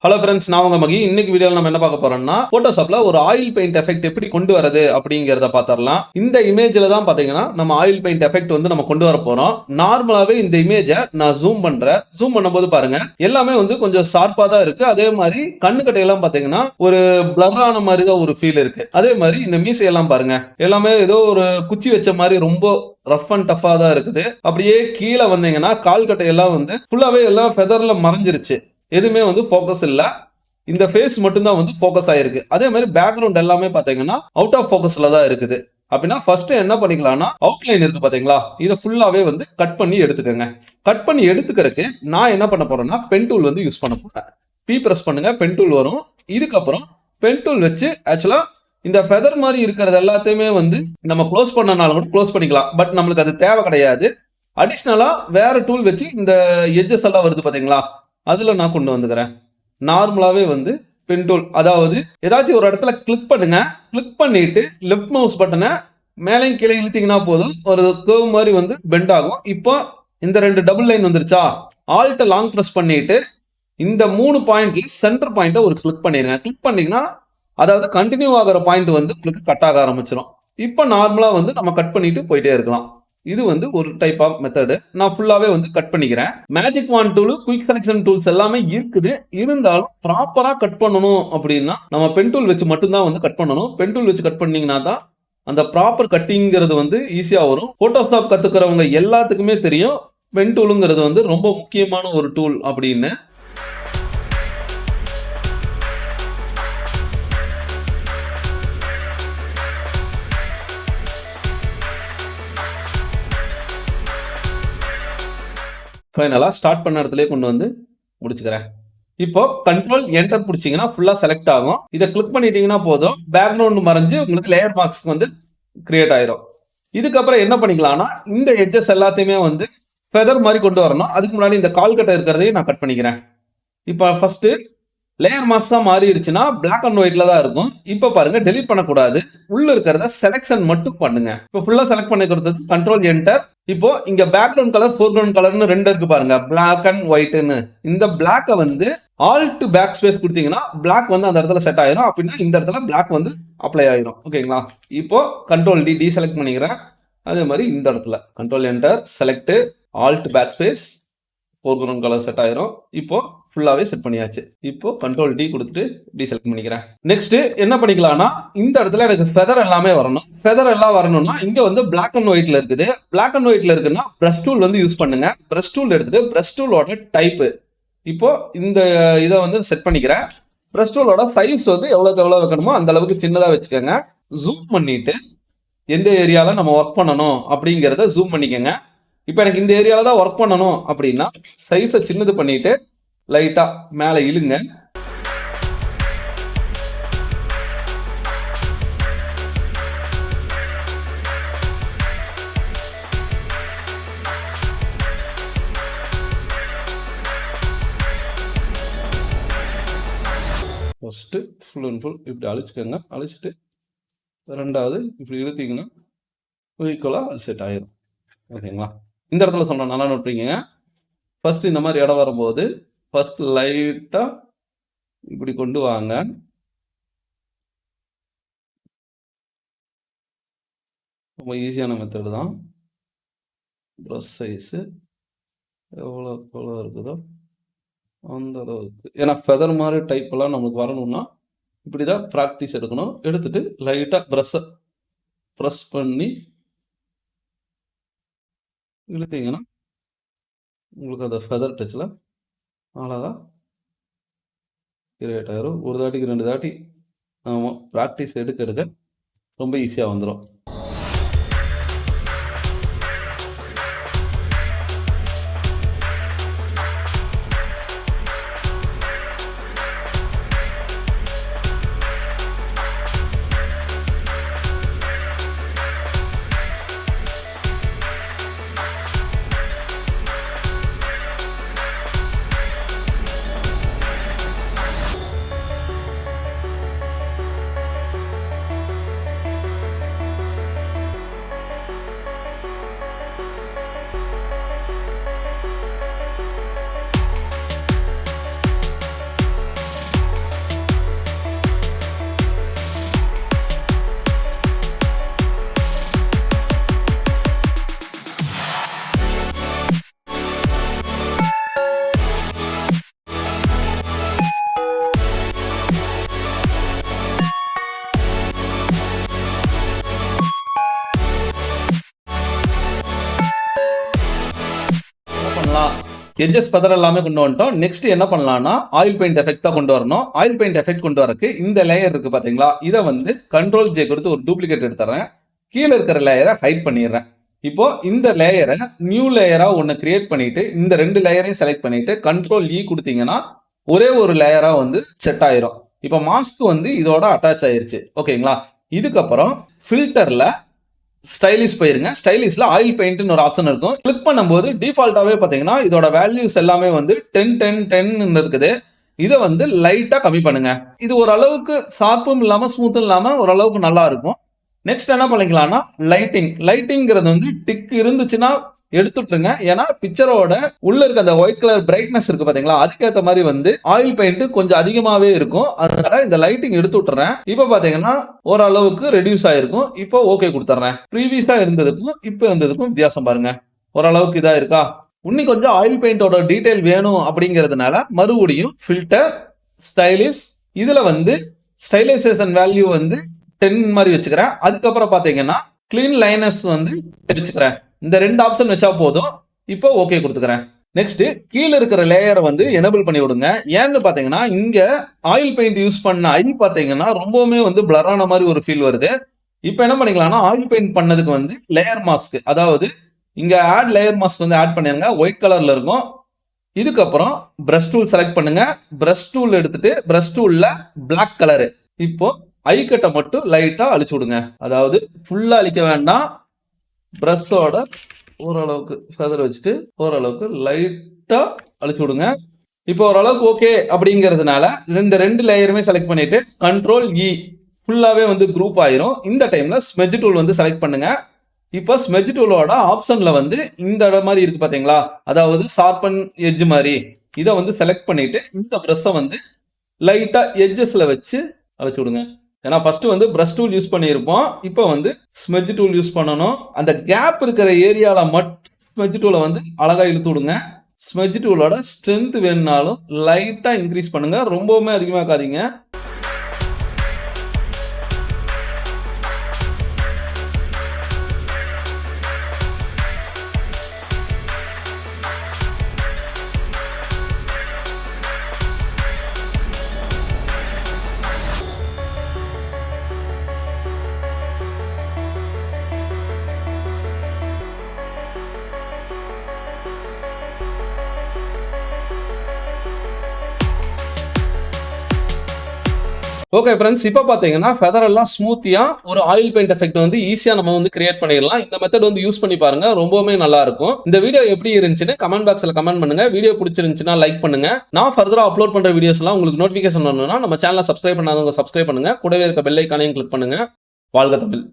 Hello friends, நான் உங்க மகி. இன்னைக்கு வீடியோவில் நம்ம என்ன பார்க்க போறோம்னா, போட்டோஷாப்ல ஒரு ஆயில் பெயிண்ட் எஃபெக்ட் எப்படி கொண்டு வரது அப்படிங்கிறத பார்த்துடலாம். இந்த இமேஜ்ல தான் பாத்தீங்கன்னா நம்ம ஆயில் பெயிண்ட் எஃபெக்ட் வந்து நம்ம கொண்டு வர போறோம். நார்மலாவே இந்த இமேஜை நான் ஜூம் பண்றேன். ஜூம் பண்ணும்போது பாருங்க, எல்லாமே வந்து கொஞ்சம் ஷார்ப்பா தான் இருக்கு. அதே மாதிரி கண்ணுக்கட்டையெல்லாம் பாத்தீங்கன்னா ஒரு பிளரான மாதிரி தான் ஒரு ஃபீல் இருக்கு. அதே மாதிரி இந்த மீசையெல்லாம் பாருங்க, எல்லாமே ஏதோ ஒரு குச்சி வச்ச மாதிரி ரொம்ப ரஃப் அண்ட் டஃபா தான் இருக்குது. அப்படியே கீழே வந்தீங்கன்னா கால் கட்டையெல்லாம் வந்து ஃபுல்லாவே எல்லாம் ஃபெதர்ல மறைஞ்சிருச்சு. எதுவுமே வந்து ஃபோக்கஸ் இல்ல. இந்த ஃபேஸ் மட்டும்தான் வந்து ஃபோக்கஸ் ஆயிருக்கு. அதே மாதிரி பேக்ரவுண்ட் எல்லாமே பாத்தீங்கன்னா அவுட் ஆஃப் ஃபோக்கஸ்ல தான் இருக்குது. அப்படின்னா ஃபர்ஸ்ட் என்ன பண்ணிக்கலாம்னா, அவுட்லைன் இருக்கு பாத்தீங்களா, இதை ஃபுல்லாவே வந்து கட் பண்ணி எடுத்துக்கோங்க. கட் பண்ணி எடுத்துக்கிறதுக்கு நான் என்ன பண்ண போறேன்னா, பென் டூல் வந்து யூஸ் பண்ண போறேன். பி பிரஸ் பண்ணுங்க, பென் டூல் வரும். இதுக்கப்புறம் பென் டூல் வச்சு ஆக்சுவலா இந்த ஃபெதர் மாதிரி இருக்கிறது எல்லாத்தையுமே வந்து நம்ம க்ளோஸ் பண்ணனாலும் கூட க்ளோஸ் பண்ணிக்கலாம். பட் நம்மளுக்கு அது தேவை கிடையாது. அடிஷ்னலா வேற டூல் வச்சு இந்த எட்ஜஸ் எல்லாம் வருது பாத்தீங்களா, அதுல நான் கொண்டு வந்துக்கிறேன். நார்மலாவே வந்து பென் டூல், அதாவது ஏதாச்சும் ஒரு இடத்துல கிளிக் பண்ணுங்க. கிளிக் பண்ணிட்டு லெஃப்ட் மவுஸ் பட்டனை மேலையும் கீழே இழுத்தீங்கன்னா போதும், ஒரு கர்வ் மாதிரி வந்து பெண்ட் ஆகும். இப்போ இந்த ரெண்டு டபுள் லைன் வந்துருச்சா, ஆல்ட்ட லாங் பிரஸ் பண்ணிட்டு இந்த 3 பாயிண்ட்ல சென்டர் பாயிண்ட்டை ஒரு கிளிக் பண்ணிடுங்க. கிளிக் பண்ணீங்கன்னா அதாவது கண்டினியூ ஆகிற பாயிண்ட் வந்து உங்களுக்கு கட் ஆக ஆரம்பிச்சிடும். இப்போ நார்மலா வந்து நம்ம கட் பண்ணிட்டு போயிட்டே இருக்கலாம். இது வந்து ஒரு டைப் ஆஃப் மெத்தடு. நான் ஃபுல்லாவே வந்து கட் பண்ணிக்கிறேன். Magic want tool, quick selection tools எல்லாமே இருக்குது. இருந்தாலும் ப்ராப்பரா கட் பண்ணணும் அப்படின்னா நம்ம பென் டூல் வச்சு மட்டும்தான் வந்து கட் பண்ணணும். பென் டூல் வச்சு கட் பண்ணீங்கன்னா தான் அந்த ப்ராப்பர் கட்டிங்கிறது வந்து ஈஸியா வரும். போட்டோஷாப் கத்துக்கிறவங்க எல்லாத்துக்குமே தெரியும் பென் டூலுங்கிறது வந்து ரொம்ப முக்கியமான ஒரு டூல் அப்படின்னு. ஃபைனலாக ஸ்டார்ட் பண்ண இடத்துலேயே கொண்டு வந்து முடிச்சுக்கிறேன். இப்போ கண்ட்ரோல் என்டர் பிடிச்சிங்கன்னா ஃபுல்லாக செலக்ட் ஆகும். இதை கிளிக் பண்ணிட்டீங்கன்னா போதும், பேக்ரவுண்ட் மறைஞ்சு உங்களுக்கு லேயர் மார்க்ஸ் வந்து கிரியேட் ஆயிரும். இதுக்கப்புறம் என்ன பண்ணிக்கலாம்னா, இந்த எட்ஜஸ் எல்லாத்தையுமே வந்து ஃபெதர் மாதிரி கொண்டு வரணும். அதுக்கு முன்னாடி இந்த கால் கட்டை இருக்கிறதையும் நான் கட் பண்ணிக்கிறேன். இப்போ ஃபர்ஸ்ட் லேயர் மாஸ்க் தான் மாறிடுச்சுன்னா பிளாக் அண்ட் ஒயிட்ல தான் இருக்கும். இப்போ பாருங்க, டெலிட் பண்ணக்கூடாது. உள்ள இருக்கிறத செலக்ஷன் மட்டும் பண்ணுங்க. இப்போ ஃபுல்லா செலக்ட் பண்ணி கொடுத்தது கண்ட்ரோல் என்டர். இப்போ இங்க பேக்ரவுண்ட் கலர், ஃபோர்கிரவுண்ட் கலர்னு ரெண்டு இருக்கு பாருங்க, பிளாக் அண்ட் ஒயிட்னு. இந்த பிளாக்கை வந்து ஆல்ட் பேக் ஸ்பேஸ் கொடுத்தீங்கன்னா பிளாக் வந்து அந்த இடத்துல செட் ஆயிரும். அப்படின்னா இந்த இடத்துல பிளாக் வந்து அப்ளை ஆயிரும். ஓகேங்களா? இப்போ கண்ட்ரோல் டி டீசெலக்ட் பண்ணிக்கிறேன். அதே மாதிரி இந்த இடத்துல control enter, select, alt back space, foreground colour set ஆயிரும். இப்போ ஃபுல்லாவே செட் பண்ணியாச்சு. இப்போ கண்ட்ரோல் டி கொடுத்துட்டு டீசெலக்ட் பண்ணிக்கிறேன். நெக்ஸ்ட் என்ன பண்ணிக்கலாம்னா, இந்த இடத்துல எனக்கு ஃபெதர் எல்லாமே வரணும். ஃபெதர் எல்லாம் வரணும்னா இங்க வந்து பிளாக் அண்ட் ஒயிட்ல இருக்குது. பிளாக் அண்ட் ஒயிட்ல இருக்குன்னா பிரஷ் டூல் வந்து யூஸ் பண்ணுங்க. பிரஷ் டூல் எடுத்துட்டு பிரஷ் டூலோட டைப், இப்போ இந்த இதை வந்து செட் பண்ணிக்கிறேன். பிரஷ் டூலோட சைஸ் வந்து எவ்வளவுக்கு எவ்வளவு வைக்கணுமோ அந்த அளவுக்கு சின்னதா வச்சுக்கோங்க. ஜூம் பண்ணிட்டு எந்த ஏரியால நம்ம ஒர்க் பண்ணணும் அப்படிங்கிறத ஜூம் பண்ணிக்கோங்க. இப்போ எனக்கு இந்த ஏரியால தான் ஒர்க் பண்ணணும் அப்படின்னா சைஸை சின்னது பண்ணிட்டு லைட்டா மேலே இழுங்க. ஃபர்ஸ்ட் ஃபுல் அண்ட் ஃபுல் இப்படி அழிச்சுக்கோங்க. அழிச்சிட்டு ரெண்டாவது இப்படி இழுத்தீங்கன்னா ஈக்குவலாக செட் ஆயிடும். ஓகேங்களா? இந்த இடத்துல சொன்ன நல்லா நோட் பண்ணிக்கோங்க. ஃபர்ஸ்ட் இந்த மாதிரி இடம் வரும்போது ஃபர்ஸ்ட் லைட்டா இப்படி கொண்டு வாங்க. ரொம்ப ஈஸியான மெத்தட் தான். ப்ரஷ் சைஸ் எவ்வளோ இருக்குதோ அந்த அளவுக்கு, ஏன்னா ஃபெதர் மாதிரி டைப் எல்லாம் நம்மளுக்கு வரணும்னா இப்படிதான் ப்ராக்டிஸ் எடுக்கணும். எடுத்துட்டு லைட்டா ப்ரஷ்ஷை ப்ரெஸ் பண்ணி இழுத்தீங்கன்னா உங்களுக்கு அந்த ஃபெதர் டச்சில் அழகா கிரியேட் ஆயிரும். ஒரு தாட்டிக்கு 2 தாட்டி ஆமாம், ப்ராக்டிஸ் எடுக்க ரொம்ப ஈஸியாக வந்துடும். எட்ஜஸ் ஃபெதர் எல்லாமே கொண்டு வந்துட்டோம். நெக்ஸ்ட் என்ன பண்ணலாம்னா ஆயில் பெயிண்ட் எஃபெக்ட் தான் கொண்டு வரணும். ஆயில் பெயிண்ட் எஃபெக்ட் கொண்டு வரக்கு இந்த லேயர் இருக்கு பாத்தீங்களா, இதை வந்து கண்ட்ரோல் ஜே கொடுத்து ஒரு டூப்ளிகேட் எடுத்துறேன். கீழே இருக்கிற லேயரை ஹைட் பண்ணிடுறேன். இப்போ இந்த லேயரை நியூ லேயரா ஒன்னு கிரியேட் பண்ணிட்டு இந்த 2 லேயரையும் செலக்ட் பண்ணிட்டு கண்ட்ரோல் இ கொடுத்தீங்கன்னா ஒரே ஒரு லேயரா வந்து செட் ஆயிரும். இப்போ மாஸ்க் வந்து இதோட அட்டாச் ஆயிருச்சு. ஓகேங்களா? இதுக்கப்புறம் ஃபில்டர்ல ஸ்டைலிஷ் போயிருங்க. ஸ்டைலிஷ்ல ஆயில் பெயிண்ட்னு ஒரு ஆப்ஷன் இருக்கும். கிளிக் பண்ணும்போது டிஃபால்ட்டாவே பாத்தீங்கன்னா இதோட வேல்யூஸ் எல்லாமே வந்து 10 10 10 இருக்குது. இதை வந்து லைட்டா கம்மி பண்ணுங்க. இது ஓரளவுக்கு ஷார்ப்பும் இல்லாம ஸ்மூத்தும் இல்லாம ஓரளவுக்கு நல்லா இருக்கும். நெக்ஸ்ட் என்ன பண்ணிக்கலாம்னா லைட்டிங்கிறது வந்து டிக் இருந்துச்சுன்னா எடுத்துட்டுருங்க. ஏன்னா பிக்சரோட உள்ள இருக்க அந்த ஒயிட் கலர் பிரைட்னஸ் இருக்கு பாத்தீங்களா, அதுக்கேற்ற மாதிரி வந்து ஆயில் பெயிண்ட் கொஞ்சம் அதிகமாவே இருக்கும். அதனால இந்த லைட்டிங் எடுத்து விட்டுறேன். இப்போ பாத்தீங்கன்னா ஓரளவுக்கு ரெடியூஸ் ஆயிருக்கும். இப்போ ஓகே கொடுத்துறேன். ப்ரீவியஸா இருந்ததுக்கும் இப்போ இருந்ததுக்கும் வித்தியாசம் பாருங்க. ஓரளவுக்கு இதா இருக்கா? இன்னும் கொஞ்சம் ஆயில் பெயிண்டோட டீடைல் வேணும் அப்படிங்கிறதுனால மறுபடியும் ஃபில்டர் ஸ்டைலிஷ் இதுல வந்து ஸ்டைலைசேஷன் வேல்யூ வந்து 10 மாதிரி வச்சுக்கிறேன். அதுக்கப்புறம் பாத்தீங்கன்னா கிளீன் லைனஸ் வந்து வச்சுக்கிறேன். இந்த 2 ஆப்ஷன் வச்சா போதும். இப்போ ஓகே கொடுத்துக்கிறேன். நெக்ஸ்ட் கீழே இருக்கிற லேயரை வந்து எனேபிள் பண்ணி விடுங்க. ஏன்னு பாத்தீங்கன்னா இங்க ஆயில் பெயிண்ட் யூஸ் பண்ண ஐ பாத்தீங்கன்னா ரொம்பவுமே வந்து பிளரான மாதிரி ஒரு ஃபீல் வருது. இப்போ என்ன பண்ணிக்கலாம்னா ஆயில் பெயிண்ட் பண்ணதுக்கு வந்து லேயர் மாஸ்க், அதாவது இங்க ஆட் லேயர் மாஸ்க் வந்து ஆட் பண்ணிருங்க. ஒயிட் கலர்ல இருக்கும். இதுக்கப்புறம் பிரஷ் டூல் செலக்ட் பண்ணுங்க. பிரஷ் டூல் எடுத்துட்டு பிரஷ் டூல்ல பிளாக் கலரு. இப்போ ஐ கட்டை மட்டும் லைட்டா அழிச்சு விடுங்க. அதாவது ஃபுல்லா அழிக்க வேண்டாம். பிரஷோட ஓரளவுக்கு ஃபெதர் வச்சுட்டு ஓரளவுக்கு லைட்டா அழிச்சு விடுங்க. இப்போ ஓரளவுக்கு ஓகே அப்படிங்கிறதுனால இந்த 2 லேயருமே செலக்ட் பண்ணிட்டு கண்ட்ரோல் இ ஃபுல்லாவே வந்து குரூப் ஆயிரும். இந்த டைம்ல ஸ்மெட்ஜ் டூல் வந்து செலக்ட் பண்ணுங்க. இப்போ ஸ்மெட்ஜ் டூலோட ஆப்ஷன்ல வந்து இந்த மாதிரி இருக்கு பாத்தீங்களா, அதாவது ஷார்பன் எட்ஜ் மாதிரி, இதை வந்து செலக்ட் பண்ணிட்டு இந்த பிரஷை வந்து லைட்டா எட்ஜஸ்ல வச்சு அழைச்சு விடுங்க. ஏன்னா ஃபர்ஸ்ட் வந்து பிரஷ் டூல் யூஸ் பண்ணியிருப்போம். இப்போ வந்து ஸ்மெட்ஜ் டூல் யூஸ் பண்ணணும். அந்த கேப் இருக்கிற ஏரியால மட்டும் ஸ்மெட்ஜ் டூலை வந்து அழகா இழுத்து விடுங்க. ஸ்மெட்ஜ் டூலோட ஸ்ட்ரென்த் வேணும்னாலும் லைட்டா இன்க்ரீஸ் பண்ணுங்க, ரொம்பவுமே அதிகமாக்காதீங்க. ஓகே ஃப்ரெண்ட்ஸ், இப்போ பார்த்தீங்கன்னா ஃபெதர் எல்லாம் ஸ்மூத்தியா ஒரு ஆயில் பெயிண்ட் எஃபெக்ட் வந்து ஈஸியா நம்ம வந்து கிரியேட் பண்ணிடலாம். இந்த மெத்தட் வந்து யூஸ் பண்ணி பாருங்க, ரொம்பவே நல்லா இருக்கும். இந்த வீடியோ எப்படி இருந்துச்சுன்னு கமெண்ட் பாக்ஸ்ல கமெண்ட் பண்ணுங்க. வீடியோ பிடிச்சிருந்துச்சுன்னா லைக் பண்ணுங்க. நான் ஃபர்தரா அப்லோட் பண்ற வீடியோஸ் எல்லாம் உங்களுக்கு நோட்டிபிகேஷன் வரணும்னா நம்ம சேனலை சப்ஸ்கிரைப் பண்ணாதவங்க சப்ஸ்கிரைப் பண்ணுங்க. கூடவே இருக்க பெல் ஐகானையும் கிளிக் பண்ணுங்க. வாழ்க தமிழ்.